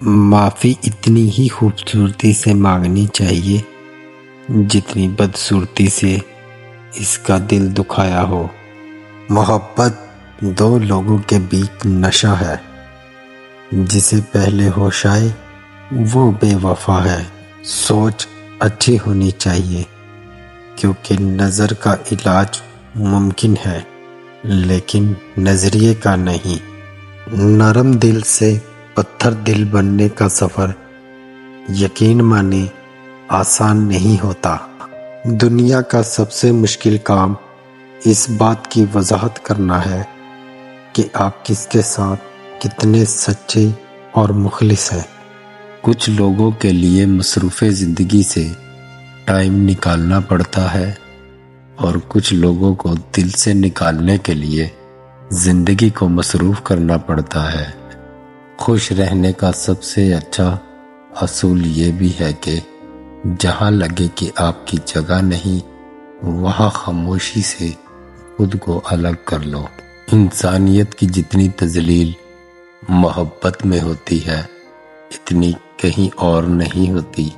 معافی اتنی ہی خوبصورتی سے مانگنی چاہیے جتنی بدصورتی سے اس کا دل دکھایا ہو۔ محبت دو لوگوں کے بیچ نشہ ہے، جسے پہلے ہوش آئے وہ بے وفا ہے۔ سوچ اچھی ہونی چاہیے، کیونکہ نظر کا علاج ممکن ہے لیکن نظریے کا نہیں۔ نرم دل سے پتھر دل بننے کا سفر یقین مانیں آسان نہیں ہوتا۔ دنیا کا سب سے مشکل کام اس بات کی وضاحت کرنا ہے کہ آپ کس کے ساتھ کتنے سچے اور مخلص ہیں۔ کچھ لوگوں کے لیے مصروف زندگی سے ٹائم نکالنا پڑتا ہے اور کچھ لوگوں کو دل سے نکالنے کے لیے زندگی کو مصروف کرنا پڑتا ہے۔ خوش رہنے کا سب سے اچھا اصول یہ بھی ہے کہ جہاں لگے کہ آپ کی جگہ نہیں، وہاں خاموشی سے خود کو الگ کر لو۔ انسانیت کی جتنی تذلیل محبت میں ہوتی ہے اتنی کہیں اور نہیں ہوتی۔